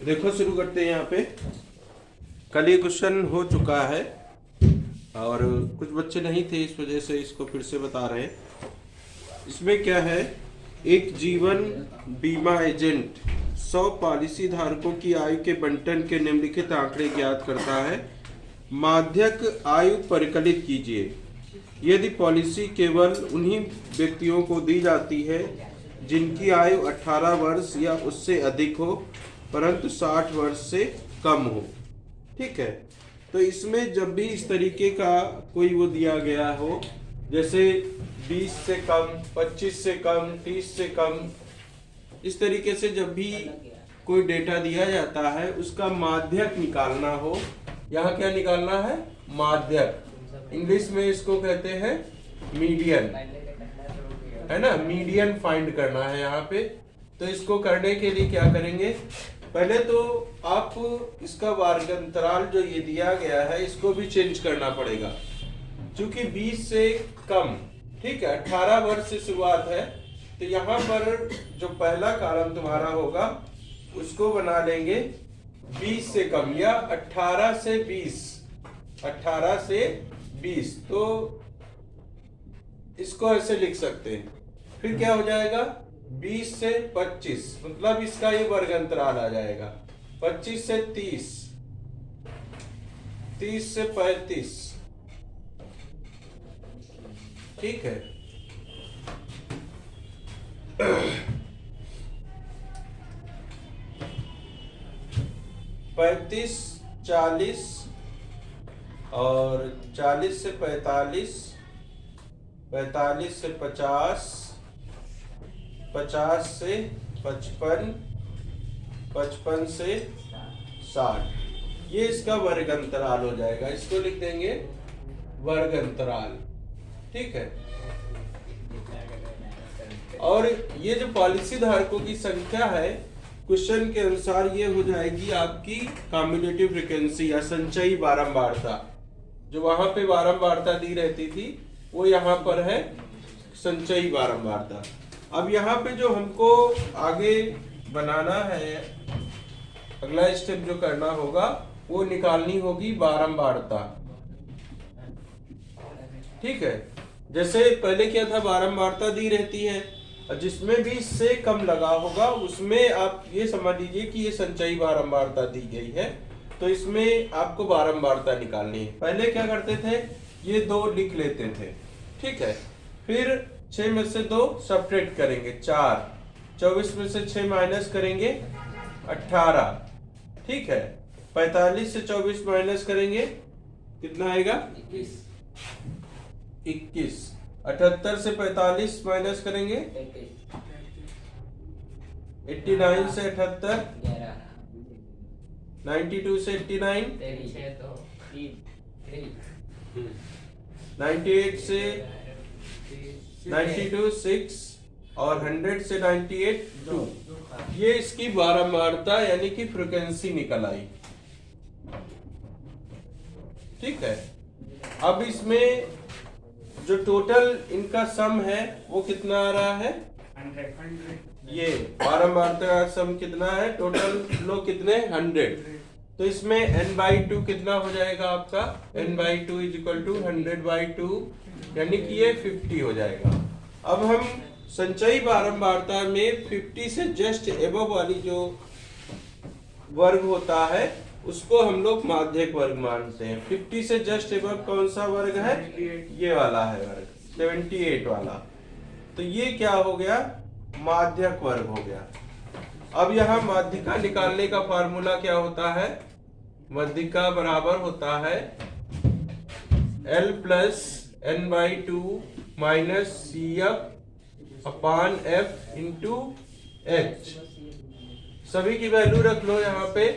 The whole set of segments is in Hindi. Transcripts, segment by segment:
देखो शुरू करते हैं। यहाँ पे कल ये क्वेश्चन हो चुका है और कुछ बच्चे नहीं थे, इस वजह से इसको फिर से बता रहे हैं। इसमें क्या है, एक जीवन बीमा एजेंट 100 पॉलिसी धारकों की आयु के बंटन के निम्नलिखित आंकड़े ज्ञात करता है। माध्यक आयु परिकलित कीजिए। यदि पॉलिसी केवल उन्हीं व्यक्तियों को दी जाती है जिनकी आयु 18 वर्ष या उससे अधिक हो परंतु 60 वर्ष से कम हो, ठीक है। तो इसमें जब भी इस तरीके का कोई वो दिया गया हो, जैसे 20 से कम, 25 से कम, 30 से कम, इस तरीके से जब भी कोई डेटा दिया जाता है उसका माध्यक निकालना हो। यहाँ क्या निकालना है? माध्यक। इंग्लिश में इसको कहते हैं मीडियन, है ना। मीडियन फाइंड करना है यहाँ पे। तो इसको करने के लिए क्या करेंगे, पहले तो आप इसका वर्गांतराल जो ये दिया गया है इसको भी चेंज करना पड़ेगा, क्योंकि 20 से कम, ठीक है, 18 वर्ष से शुरुआत है। तो यहाँ पर जो पहला कॉलम तुम्हारा होगा उसको बना लेंगे 20 से कम या 18 से 20, 18 से 20। तो इसको ऐसे लिख सकते हैं। फिर क्या हो जाएगा, 20 से 25, मतलब इसका ये वर्ग अंतराल आ जाएगा। 25 से 30, 30 से 35, ठीक है। 35, 40 और 40 से 45, 45 से 50, 50 से 55, 55 से 60, ये इसका वर्ग अंतराल हो जाएगा। इसको लिख देंगे वर्ग अंतराल, ठीक है। और ये जो पॉलिसी धारकों की संख्या है क्वेश्चन के अनुसार ये हो जाएगी आपकी कम्युलेटिव फ्रीक्वेंसी या संचयी बारंबारता। जो वहां पे बारंबारता दी रहती थी वो यहाँ पर है संचयी बारंबारता। अब यहाँ पे जो हमको आगे बनाना है, अगला स्टेप जो करना होगा वो निकालनी होगी बारंबारता, ठीक है। जैसे पहले क्या था, बारंबारता दी रहती है और जिसमें भी इससे कम लगा होगा उसमें आप ये समझ लीजिए कि ये संचयी बारंबारता दी गई है। तो इसमें आपको बारंबारता निकालनी है। पहले क्या करते थे, ये 2 लिख लेते थे, ठीक है। फिर 6 में से 2 सब्ट्रैक्ट करेंगे 4, 24 में से 6 माइनस करेंगे 18, ठीक है। 45 से 24 माइनस करेंगे कितना आएगा? 21। 78 से 45 माइनस करेंगे 89 से 78, 92 से 89, 98 से 92 6 और 100 से 98 2। ये इसकी बारंबारता यानी कि फ्रीक्वेंसी निकल आई, ठीक है। अब इसमें जो टोटल इनका सम है वो कितना आ रहा है? 100। ये बारंबारता का सम कितना है? टोटल लोग कितने? 100। तो इसमें n/2 कितना हो जाएगा आपका? n/2 = 100/2, यानी कि ये 50 हो जाएगा। अब हम संचयी बारंबारता में 50 से जस्ट एबव वाली जो वर्ग होता है उसको हम लोग माध्यक वर्ग मानते हैं। 50 से जस्ट एबव कौन सा वर्ग है? ये वाला है वर्ग, 78 वाला। तो ये क्या हो गया? माध्यक वर्ग हो गया। अब यहाँ माध्यिका निकालने का फार्मूला क्या होता है? माध्यिका बराबर होता है L + n/2 - CF/F × H। सभी की वैल्यू रख लो यहाँ पे।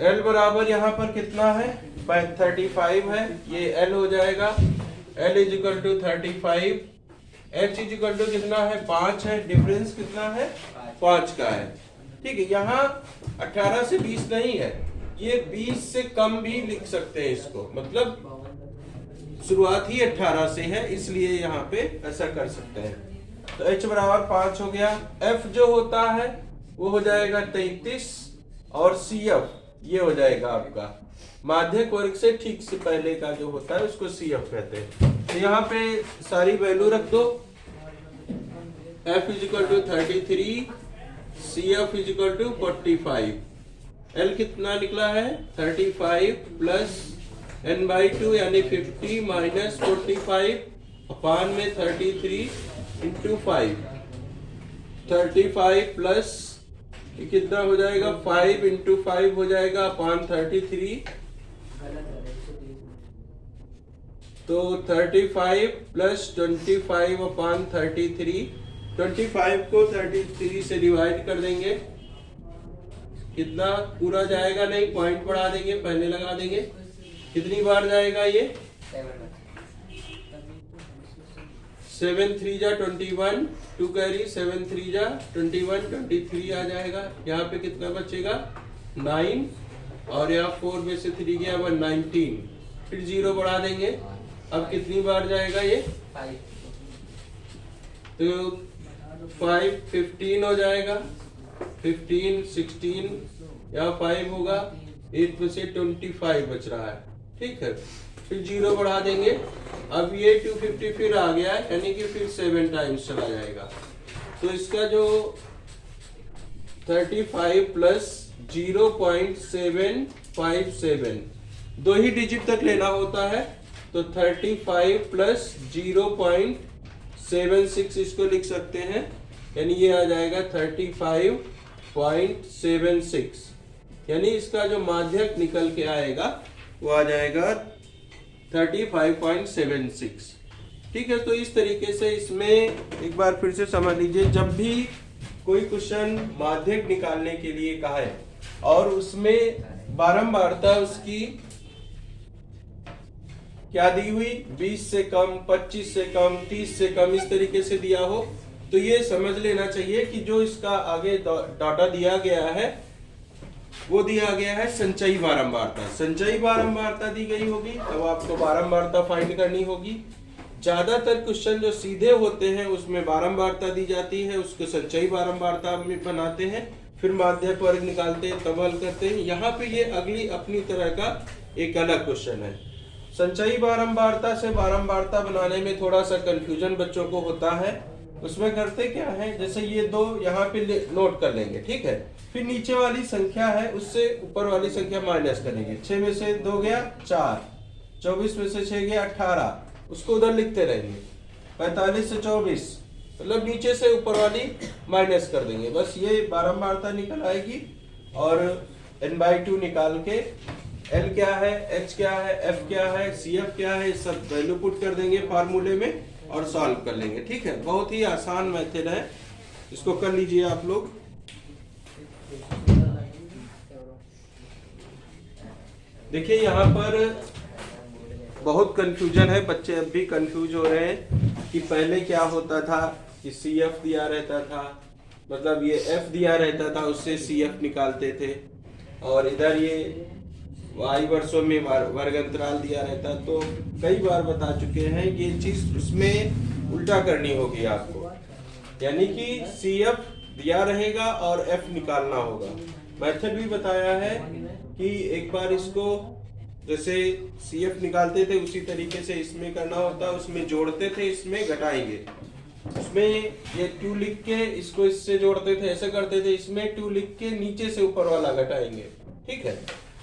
L बराबर यहाँ पर कितना है? 35 है, ये L हो जाएगा। L = 35, H = कितना है? 5 है। डिफरेंस कितना है? 5 का है, ठीक है। यहाँ 18 से 20 नहीं है, ये 20 से कम भी लिख सकते हैं इसको, मतलब शुरुआत ही 18 से है, इसलिए यहाँ पे ऐसा कर सकते हैं। तो H बराबर 5 हो गया। F जो होता है वो हो जाएगा 33 और CF ये हो जाएगा आपका माध्यक वर्ग से ठीक से पहले का जो होता है उसको CF कहते हैं। तो यहाँ पे सारी वैल्यू रख दो। F = 33, CF = 45। L कितना निकला है 35 प्लस n/2 यानी 50 माइनस 45 अपान में 33 इंटू 5। 35 प्लस ये कितना हो जाएगा 5 इंटू 5 हो जाएगा अपान 33। तो 35 प्लस 25 अपान 33। 25 को 33 से डिवाइड कर देंगे, कितना पूरा जाएगा नहीं, पॉइंट बढ़ा देंगे, पहले लगा देंगे। कितनी बार जाएगा ये 7 3 जा 21, 2 कैरी 7 3 जा 21, 23 आ जाएगा। यहाँ पे कितना बचेगा 9 और यहाँ 4 में से 3 गया 19। फिर 0 बढ़ा देंगे। अब कितनी बार जाएगा ये 5, तो 5 15 हो जाएगा। 15 16 यहाँ 5 होगा, 8 में से 25 बच रहा है। ठीक है, फिर 0 बढ़ा देंगे। अब ये 250 फिर आ गया यानी कि फिर 7 टाइम्स चला जाएगा। तो इसका जो 35 प्लस 0.757 दो ही डिजिट तक लेना होता है। तो 35 प्लस 0.76 इसको लिख सकते हैं, यानी ये आ जाएगा 35.76। यानी इसका जो माध्यक निकल के आएगा वो आ जाएगा 35.76। ठीक है, तो इस तरीके से इसमें एक बार फिर से समझ लीजिए, जब भी कोई क्वेश्चन माध्यक निकालने के लिए कहा है और उसमें बारंबारता उसकी क्या दी हुई 20 से कम, 25 से कम, 30 से कम इस तरीके से दिया हो, तो ये समझ लेना चाहिए कि जो इसका आगे डाटा दिया गया है वो दिया गया है संचयी बारंबारता। संचयी बारंबारता दी गई होगी, तब आपको बारंबारता फाइंड करनी होगी। ज्यादातर क्वेश्चन जो सीधे होते हैं उसमें बारंबारता दी जाती है, उसको संचयी बारंबारता में बनाते हैं, फिर माध्यक वर्ग निकालते हैं, तब हल करते हैं। यहाँ पे ये अगली अपनी तरह का एक अलग क्वेश्चन है। संचयी बारंबारता से बारंबारता बनाने में थोड़ा सा कंफ्यूजन बच्चों को होता है। उसमें करते क्या है, जैसे ये दो यहाँ पे नोट कर लेंगे, ठीक है। फिर नीचे वाली संख्या है उससे ऊपर वाली संख्या माइनस करेंगे। 6 में से 2 गया 4, 24 में से 6 गया 18, उसको उधर लिखते रहेंगे। 45 से 24 मतलब नीचे से ऊपर वाली माइनस कर देंगे, बस ये बारंबारता निकल आएगी। और n/2 निकाल के L क्या है, H क्या है, F क्या है, CF क्या है, सब वैल्यू पुट कर देंगे फार्मूले में और सॉल्व कर लेंगे। ठीक है, बहुत ही आसान मेथड है, इसको कर लीजिए आप लोग। देखिए यहाँ पर बहुत कंफ्यूजन है, बच्चे अब भी कंफ्यूज हो रहे हैं कि पहले क्या होता था कि CF दिया रहता था, मतलब ये F दिया रहता था, उससे CF निकालते थे, और इधर ये y वर्षों में वर्ग अंतराल दिया रहता। तो कई बार बता चुके हैं ये चीज उसमें उल्टा करनी होगी आपको, यानी कि CF दिया रहेगा और F निकालना होगा। मेथड भी बताया है कि एक बार इसको जैसे CF निकालते थे उसी तरीके से इसमें करना होता, उसमें जोड़ते थे, इसमें घटाएंगे, उसमें ये 2 लिख के इसको इससे जोड़ते थे, ऐसे करते थे, इसमें 2 लिख के नीचे से ऊपर वाला घटाएंगे। ठीक है,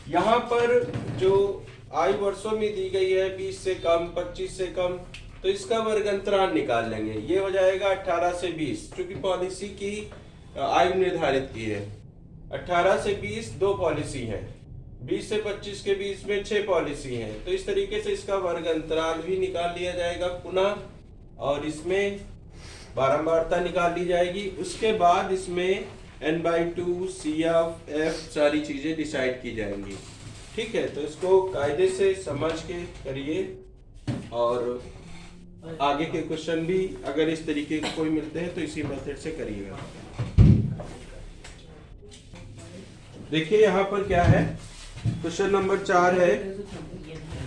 यहाँ पर जो आयु वर्षों में दी गई है 20 से कम, 25 से कम, तो इसका वर्ग अंतराल निकाल लेंगे। ये हो जाएगा 18 से 20, क्योंकि पॉलिसी की आयु निर्धारित की है। 18 से 20 2 पॉलिसी है, 20 से 25 के बीच में 6 पॉलिसी है। तो इस तरीके से इसका वर्ग अंतराल भी निकाल लिया जाएगा पुनः, और इसमें बारंबारता निकाल ली जाएगी। उसके बाद इसमें n/2 CF F सारी चीजें डिसाइड की जाएंगी। ठीक है, तो इसको कायदे से समझ के करिए, और आगे के क्वेश्चन भी अगर इस तरीके के कोई मिलते हैं तो इसी मेथड से करिएगा। देखिए यहाँ पर क्या है, क्वेश्चन नंबर 4 है।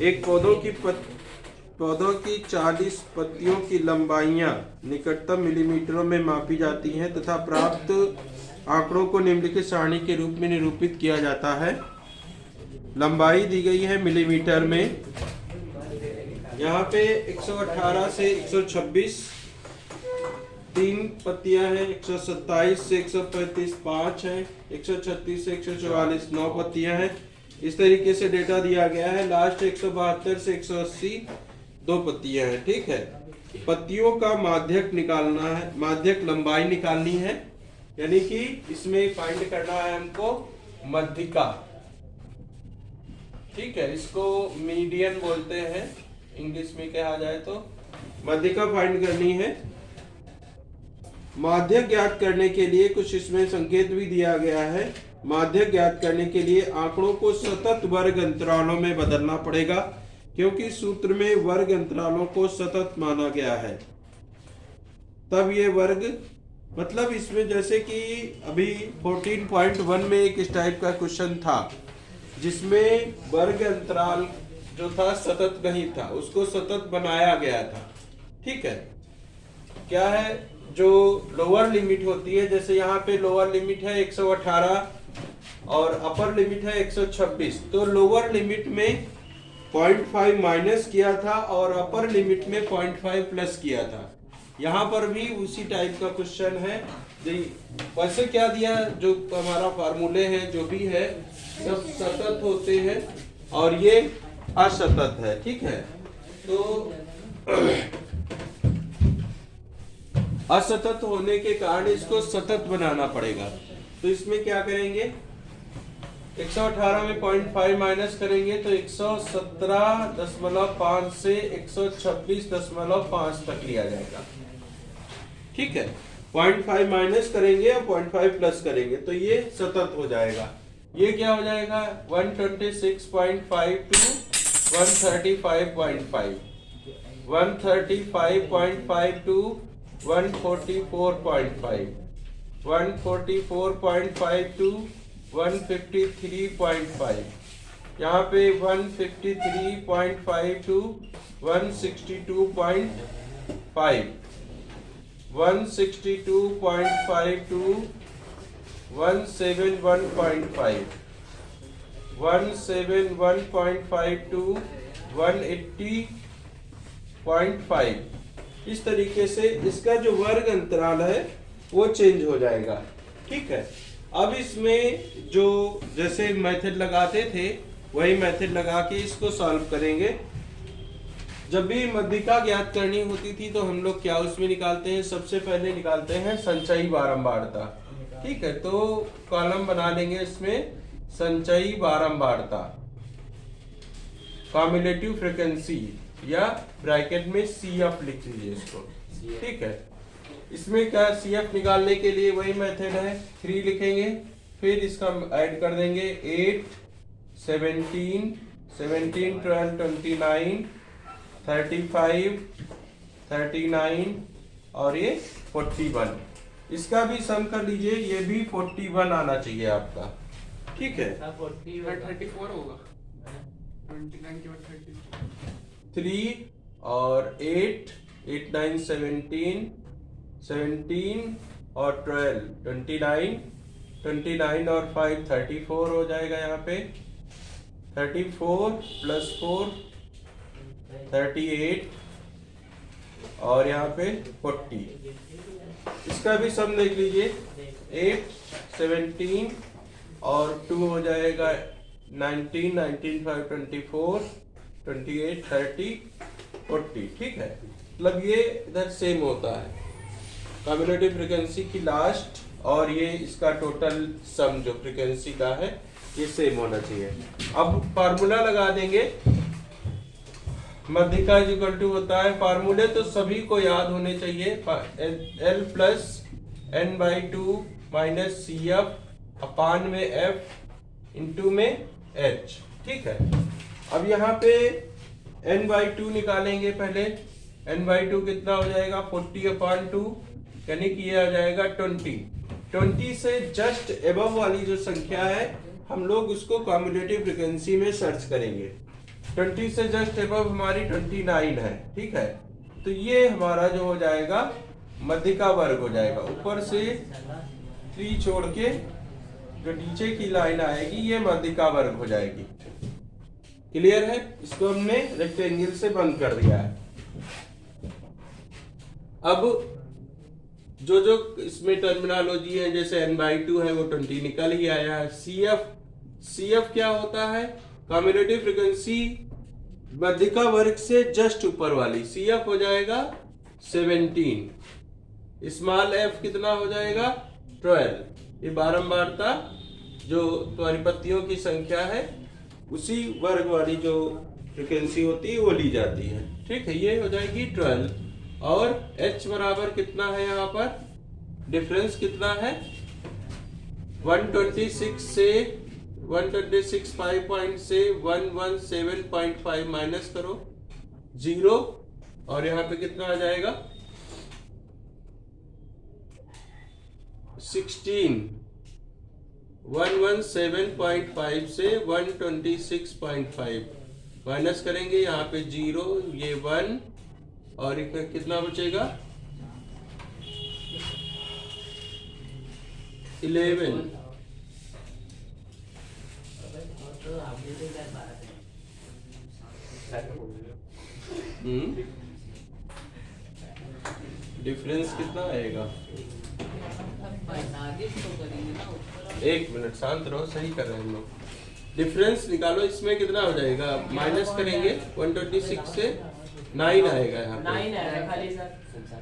एक पौधों की 40 पत्तियों की लंबाइयां निकटतम मिलीमीटरों में मापी जाती हैं तथा प्राप्त आंकड़ों को निम्नलिखित सारणी के रूप में निरूपित किया जाता है। लंबाई दी गई है मिलीमीटर में। यहाँ पे 118 से 126 3 पत्तियां हैं, 127 से 135 5 है, 136 से 144 9 पत्तियां हैं। इस तरीके से डेटा दिया गया है। लास्ट 172 से 180 2 पत्तियां हैं। ठीक है, पत्तियों का माध्यक निकालना है, माध्यक लंबाई निकालनी है, यानी कि इसमें फाइंड करना है हमको मध्यिका। ठीक है, इसको मीडियन बोलते हैं इंग्लिश में कहा जाए तो। मध्यिका फाइंड करनी है। माध्यक ज्ञात करने के लिए कुछ इसमें संकेत भी दिया गया है। माध्यक ज्ञात करने के लिए आंकड़ों को सतत वर्ग अंतरालों में बदलना पड़ेगा, क्योंकि सूत्र में वर्ग अंतरालों को सतत माना गया है। तब ये वर्ग, मतलब इसमें जैसे कि अभी 14.1 में एक इस टाइप का क्वेश्चन था जिसमें वर्ग अंतराल जो था सतत नहीं था, उसको सतत बनाया गया था। ठीक है, क्या है, जो लोअर लिमिट होती है, जैसे यहाँ पे लोअर लिमिट है 118 और अपर लिमिट है 126, तो लोअर लिमिट में 0.5 माइनस किया था और अपर लिमिट में 0.5 प्लस किया था। यहाँ पर भी उसी टाइप का क्वेश्चन है। वैसे क्या दिया, जो हमारा फार्मूले हैं जो भी है सब सतत होते हैं और ये असतत है। ठीक है, तो असतत होने के कारण इसको सतत बनाना पड़ेगा। तो इसमें क्या करेंगे, 118 में 0.5 माइनस करेंगे तो 117.5 से 126.5 तक लिया जाएगा। ठीक है, 0.5 माइनस करेंगे और 0.5 प्लस करेंगे तो ये सतत हो जाएगा। ये क्या हो जाएगा, 126.5 टू 135.5, 135.5 टू 144.5, 144.5 टू 153.5, यहाँ पे 153.5 टू 162.5, 162.5 टू 171.5, 171.5 टू 180.5। इस तरीके से इसका जो वर्ग अंतराल है वो चेंज हो जाएगा। ठीक है, अब इसमें जो जैसे मेथड लगाते थे वही मेथड लगा के इसको सॉल्व करेंगे। जब भी मध्यिका ज्ञात करनी होती थी तो हम लोग क्या उसमें निकालते हैं, सबसे पहले निकालते हैं संचयी बारंबारता। ठीक है, तो कॉलम बना लेंगे इसमें संचयी बारंबारता, कम्युलेटिव फ्रीक्वेंसी, या ब्रैकेट में CF लिख लीजिए इसको। ठीक है, इसमें क्या CF निकालने के लिए वही मेथड है, 3 लिखेंगे, फिर इसका ऐड कर देंगे 8, 17, 12, 29, 35, 39 और ये 41। इसका भी सम कर लीजिए, ये भी 41 आना चाहिए आपका। ठीक है, 34 होगा, 29 के बाद 3 और 8, 8, 9, 17 और 12, 29 और 5 34 हो जाएगा। यहाँ पे 34 प्लस 4 38 और यहाँ पे 40। इसका भी सम देख लीजिए, 8, 17 और 2 हो जाएगा 19, 5 24, 28, 30, 40। ठीक है, मतलब ये इधर सेम होता है, कम्युलेटिव फ्रीक्वेंसी की लास्ट और ये इसका टोटल सम जो फ्रीक्वेंसी का है ये सेम होना चाहिए। अब फार्मूला लगा देंगे। मध्यिका इज इक्वल टू होता है, फार्मूले तो सभी को याद होने चाहिए, L plus n/2 minus CF अपान में F इंटू में H। ठीक है, अब यहाँ पे n/2 निकालेंगे। पहले n/2 कितना हो जाएगा, 40/2, यानी कि ये आ जाएगा 20। 20 से जस्ट एबव वाली जो संख्या है हम लोग उसको कम्युलेटिव फ्रीक्वेंसी में सर्च करेंगे। 20 से जस्ट एबव हमारी 29 है। ठीक है, तो ये हमारा जो हो जाएगा मध्यिका वर्ग हो जाएगा। ऊपर से 3 छोड़ के जो नीचे की लाइन आएगी ये माध्यिका वर्ग हो जाएगी। क्लियर है? इसको हमने रेक्टेंगल से बंद कर दिया है। अब जो जो इसमें टर्मिनोलॉजी है, जैसे n/2 है वो 20 निकल ही आया है। CF क्या होता है? कम्युटेटिव फ्रीक्वेंसी माध्यिका वर्ग से जस्ट ऊपर वाली। CF हो जाएगा 17, स्मॉल f कितना हो जाएगा? 12। ये बारंबारता जो परिपत्तियों की संख्या है उसी वर्ग वाली जो फ्रीक्वेंसी होती है वो ली जाती है। ठीक है, ये हो जाएगी 12। और h बराबर कितना है? यहाँ पर डिफरेंस कितना है? 126 से 126.5 से 117.5 माइनस करो 0, और यहाँ पे कितना आ जाएगा? 16। 117.5 से 126.5 माइनस करेंगे, यहाँ पे 0, ये 1, और कितना बचेगा? 11। डिफरेंस कितना आएगा? एक मिनट शांत रहो, सही कर रहे हैं हम लोग। डिफरेंस निकालो, इसमें कितना हो जाएगा? माइनस करेंगे 126 से 9 आएगा, यहाँ पे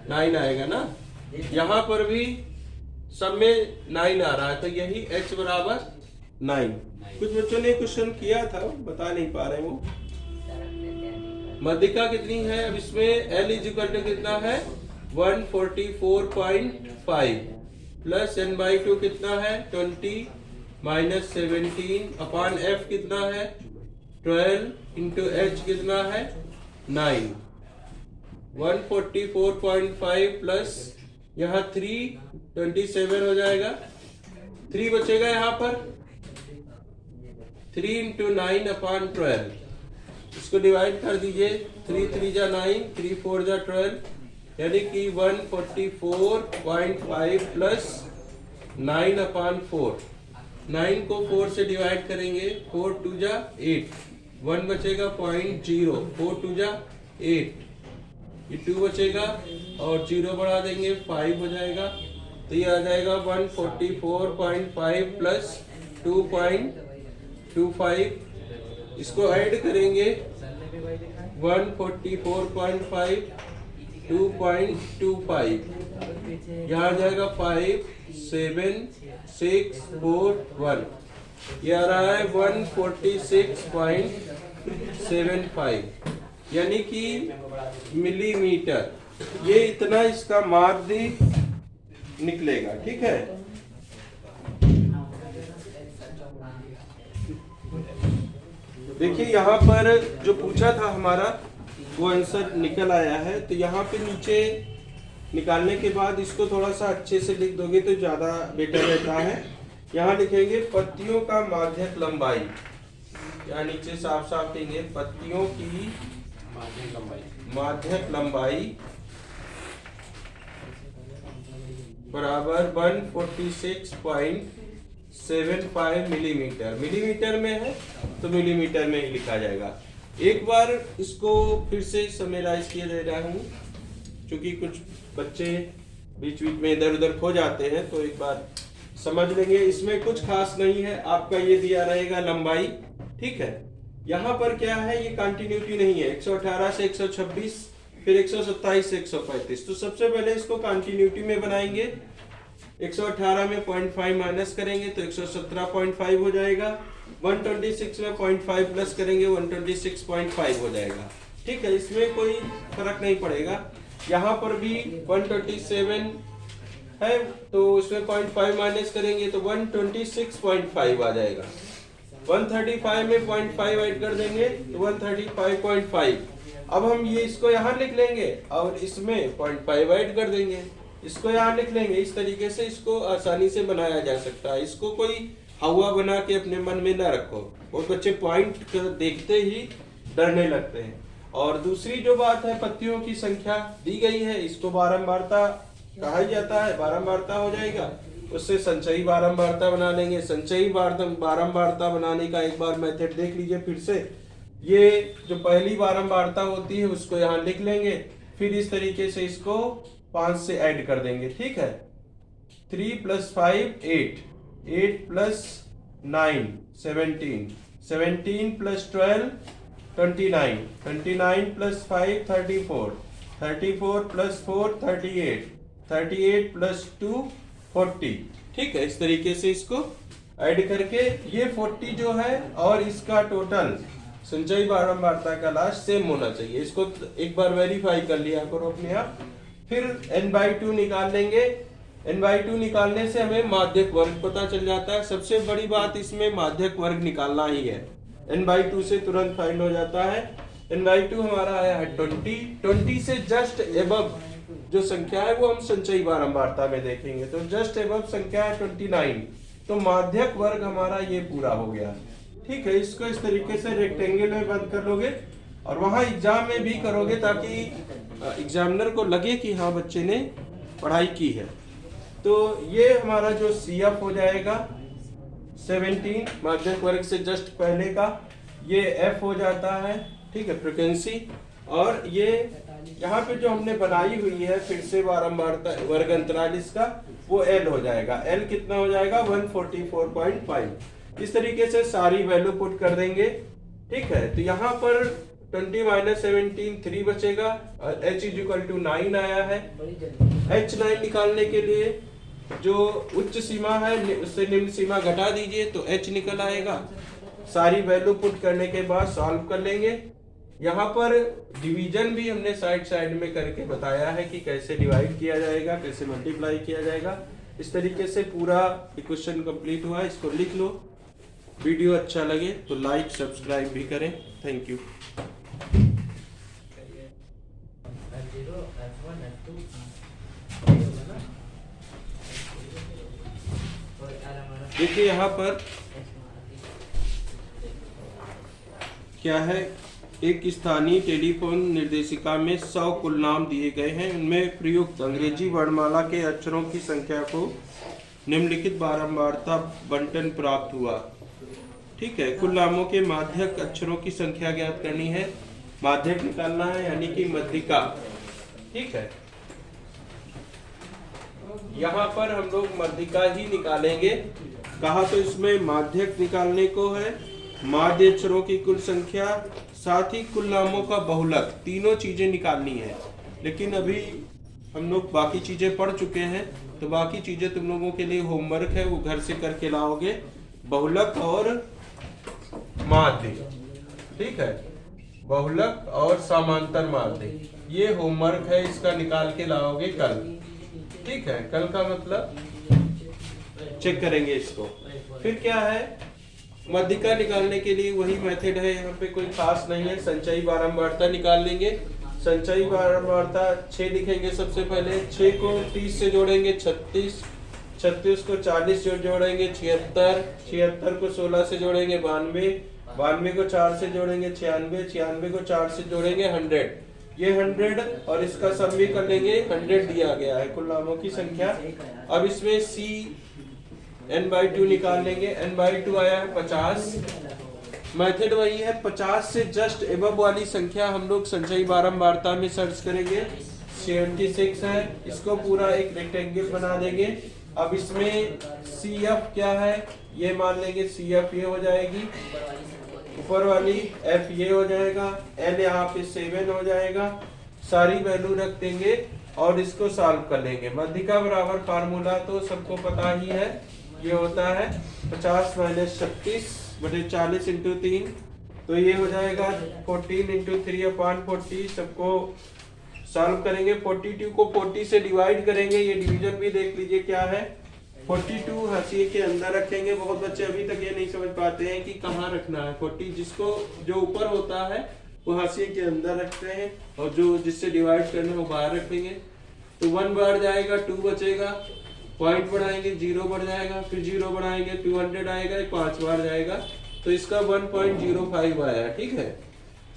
9 आएगा ना। यहाँ पर भी सब में 9 आ रहा है, तो यही h बराबर 9। कुछ बच्चों ने क्वेश्चन किया था, बता नहीं पा रहे वो। माध्यिका कितनी है? अब इसमें L इक्वल टू कितना है? 144.5 प्लस n/2 कितना है? 20 माइनस 17 अपॉन f कितना है? 12 इंटू h कितना है? 9। 144.5 प्लस यहाँ 3 27 हो जाएगा। 3 बचेगा यहाँ पर, 3 इंटू 9 अपॉन 12। इसको डिवाइड कर दीजिए, 3 3 जा 9, 3 4 जा 12, यानी कि 144.5 प्लस 9 अपॉन 4। 9 को 4 से डिवाइड करेंगे, 4 2 जा 8, 1 बचेगा 0.0, 4 2 जा 8, ये 2 बचेगा और 0 बढ़ा देंगे 5 हो जाएगा। तो ये आ जाएगा 144.5 प्लस 2.25। इसको ऐड करेंगे 144.5 2.25, यहाँ आ जाएगा 5 7 6 4 1, ये आ रहा है 146.75, यानी कि मिलीमीटर। ये इतना इसका माध्य निकलेगा। ठीक है, देखिए यहाँ पर जो पूछा था हमारा वो आंसर निकल आया है। तो यहाँ पे नीचे निकालने के बाद इसको थोड़ा सा अच्छे से लिख दोगे तो ज्यादा बेटर रहता है। यहाँ लिखेंगे पत्तियों का माध्यक लंबाई, यहाँ नीचे साफ साफ लिखेंगे पत्तियों की माध्यक लंबाई बराबर 146.75 मिलीमीटर। मिलीमीटर में है तो मिलीमीटर में ही लिखा जाएगा। एक बार इसको फिर से समराइज किया दे रहा हूँ, क्योंकि कुछ बच्चे बीच बीच में इधर उधर खो जाते हैं, तो एक बार समझ लेंगे। इसमें कुछ खास नहीं है, आपका ये दिया रहेगा लंबाई। ठीक है, यहाँ पर क्या है, ये कंटिन्यूटी नहीं है। 118 से 126, फिर 127 से 135। तो सबसे पहले इसको कंटिन्यूटी में बनाएंगे। 118 में 0.5 माइनस करेंगे तो 117.5 हो जाएगा। 126 में 0.5 प्लस करेंगे 126.5 हो जाएगा। ठीक है, इसमें कोई फर्क नहीं पड़ेगा। यहाँ पर भी 127 है तो इसमें 0.5 माइनस करेंगे तो 126.5 आ जाएगा। 135 में 0.5 ऐड कर देंगे तो 135.5। अब हम ये इसको यहाँ लिख लेंगे और इसमें 0.5 ऐड कर देंगे, इसको यहाँ लिख लेंगे। इस तरीके से इसको आसानी से बनाया जा सकता है। इसको कोई हवा बना के अपने मन में ना रखो, बहुत बच्चे पॉइंट देखते ही डरने लगते हैं। और दूसरी जो बात है, पत्तियों की संख्या दी गई है, इसको बारंबारता कहा जाता है, बारंबारता हो जाएगा। उससे संचयी बारंबारता बना लेंगे। संचयी बारंबारता बनाने का एक बार मेथड देख लीजिए फिर से। ये जो पहली बारंबारता होती है उसको यहाँ लिख लेंगे, फिर इस तरीके से इसको 5 से ऐड कर देंगे, ठीक है। 3 + 5 8, 8 + 9 17, 17 + 12 29, 29 + 5 34, 34 + 4 38, 38 + 2 40, ठीक है। इस तरीके से इसको ऐड करके ये 40 जो है और इसका टोटल संचयी बारंबारता का लास्ट सेम होना चाहिए। इसको एक बार वेरीफाई कर लिया करो अपने आप। फिर n/2 निकाल लेंगे। n/2 निकालने से हमें माध्यक वर्ग पता चल जाता है। सबसे बड़ी बात इसमें माध्यक वर्ग निकालना ही है। n/2 से तुरंत फाइंड हो जाता है। n/2 हमारा आया है 20 से जस्ट एबव जो संख्या है वो हम संचयी बारंबारता में देखेंगे। तो जस्ट एबव संख्या है 29, तो माध्यक वर्ग हमारा ये पूरा हो गया, ठीक है। इसको इस तरीके से रेक्टेंगल में बंद कर लोगे और वहां एग्जाम में भी करोगे ताकि एग्जामिनर को लगे कि हाँ बच्चे ने पढ़ाई की है। तो ये हमारा जो CF हो जाएगा 17 माध्यक वर्ग से जस्ट पहले का, ये F हो जाता है, ठीक है, फ्रीक्वेंसी। और ये यहाँ पे जो हमने बनाई हुई है फिर से बारंबारता वर्ग अंतराल इसका, वो L हो जाएगा। L कितना हो जाएगा 144.5। इस तरीके से सारी वैल्यू पुट कर देंगे, ठीक है। तो यहाँ पर 20 - 17 3 बचेगा और h = 9 आया है। h9 निकालने के लिए जो उच्च सीमा है उससे निम्न सीमा घटा दीजिए तो h निकल आएगा। सारी वैल्यू पुट करने के बाद सॉल्व कर लेंगे। यहाँ पर डिवीजन भी हमने साइड में करके बताया है कि कैसे डिवाइड किया जाएगा, कैसे मल्टीप्लाई किया जाएगा। इस तरीके से पूरा इक्वेशन कंप्लीट हुआ है। इसको लिख लो। वीडियो अच्छा लगे तो लाइक सब्सक्राइब भी करें। Thank you. देखिए यहाँ पर क्या है, एक स्थानीय टेलीफोन निर्देशिका में 100 कुल नाम दिए गए हैं। उनमें प्रयुक्त अंग्रेजी वर्णमाला के अक्षरों की संख्या को निम्नलिखित बारंबारता बंटन प्राप्त हुआ, ठीक है। कुल नामों के माध्यक अक्षरों की संख्या ज्ञात करनी है, माध्यक निकालना है यानी कि मध्यिका, ठीक है। यहाँ पर हम लोग मध्यिका ही निकालेंगे। कहा तो इसमें माध्यक निकालने को है, माध्य अक्षरों की कुल संख्या, साथ ही कुल नामों का बहुलक, तीनों चीजें निकालनी है। लेकिन अभी हम लोग बाकी चीजें पढ़ चुके हैं, तो बाकी चीजें तुम लोगों के लिए होमवर्क है, वो घर से करके लाओगे। बहुलक और माध्य, ठीक है, बहुलक और समांतर माध्य, ये होमवर्क है, इसका निकाल के लाओगे कल, ठीक है। कल का मतलब चेक करेंगे इसको। फिर क्या है, मध्यिका निकालने के लिए वही मेथड है, यहाँ पे कोई खास नहीं है। संचयी बारंबारता निकाल लेंगे। संचयी बारंबारता 6 लिखेंगे सबसे पहले। 6 को 30 से जोड़ेंगे 36, 36 को 40 से जोड़ेंगे 76, 76 को 16 से जोड़ेंगे 92, 92 को 4 से जोड़ेंगे 96, 96 को 4 से जोड़ेंगे 100। ये 100 और इसका सम भी कर लेंगे। 100 दिया गया है कुल नामों की संख्या। अब इसमें C n/2 निकाल लेंगे। n/2 आया है 50। मेथड वही है, 50 से जस्ट एबव वाली संख्या हम लोग संचयी बारंबारता में सर्च करेंगे। 76 है, इसको पूरा एक रेक्टेंगल बना देंगे। अब इसमें CF क्या है, ये मान लेंगे CF ये हो जाएगी, ऊपर वाली F ये हो जाएगा, L यहाँ पे 7 हो जाएगा। सारी वैल्यू रख देंगे और इसको सॉल्व कर लेंगे। मध्यिका बराबर फार्मूला तो सबको पता ही है, ये होता है 50 - 36 बटे 40 × 3, तो ये हो जाएगा 14 × 3/40। सबको सॉल्व करेंगे। 42 को 40 से डिवाइड करेंगे। ये डिवीजन भी देख लीजिए क्या है। 42 हाशिए के अंदर रखेंगे। बहुत बच्चे अभी तक ये नहीं समझ पाते हैं कि कहाँ रखना है। 40 जिसको जो ऊपर होता है वो हाशिए के अंदर रखते हैं और जो जिससे डिवाइड करना है वो बाहर रखेंगे। तो 1 बार जाएगा, 2 बचेगा, पॉइंट बढ़ाएंगे 0 बढ़ जाएगा, फिर 0 बढ़ाएंगे 200 आएगा, 5 बार जाएगा तो इसका 1.05 आया, ठीक है।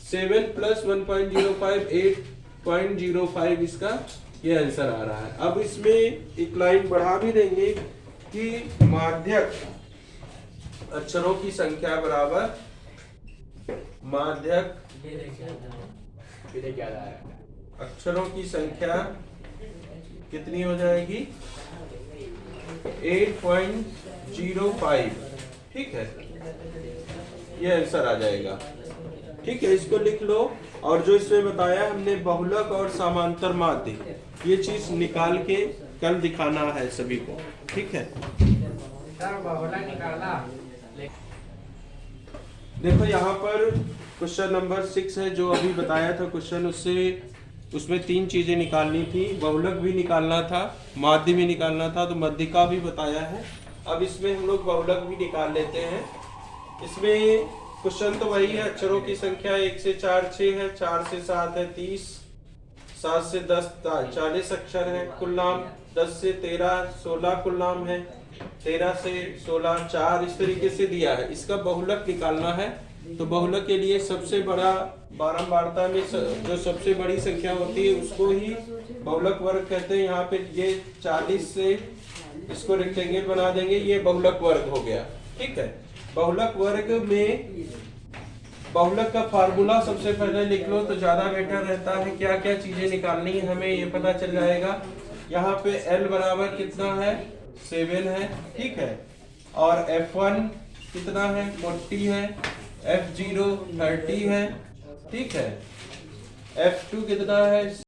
7 + 1.05 8.05 इसका ये आंसर आ रहा है। अब इसमें एक लाइन बढ़ा भी देंगे कि माध्यक अक्षरों की संख्या बराबर माध्यक अक्षरों की संख्या कितनी हो जाएगी 8.05। ठीक है, ये आंसर आ जाएगा। ठीक है, इसको लिख लो। और जो इसमें बताया हमने बहुलक और समांतर माध्य, ये चीज निकाल के कल दिखाना है सभी को। ठीक है, देखो यहाँ पर क्वेश्चन नंबर 6 है, जो अभी बताया था क्वेश्चन, उसमें 3 चीजें निकालनी थी। बहुलक भी निकालना था, माध्य भी निकालना था, तो मध्यिका भी बताया है। अब इसमें हम लोग बहुलक भी निकाल लेते हैं। इसमें क्वेश्चन तो वही है, अक्षरों की संख्या 1 से 4 6 है, 4 से 7 है 30, 7 से 10 40 अक्षर है। कुल नाम 10 से 13 16 कुल नाम है, 13 से 16 4, इस तरीके से दिया है। इसका बहुलक निकालना है। तो बहुलक के लिए सबसे बड़ा बारंबारता में जो सबसे बड़ी संख्या होती है उसको ही बहुलक वर्ग कहते हैं। यहाँ पे ये 40 से इसको रेक्टेंगल बना देंगे, ये बहुलक वर्ग हो गया। ठीक है, बहुलक वर्ग में बहुलक का फार्मूला सबसे पहले लिख लो तो ज्यादा बेटर रहता है। क्या क्या चीजें निकालनी है हमें ये पता चल जाएगा। यहाँ पे L बराबर कितना है 7 है। ठीक है, और F1 कितना है 40 है, F0 30 है। ठीक है, F2 कितना है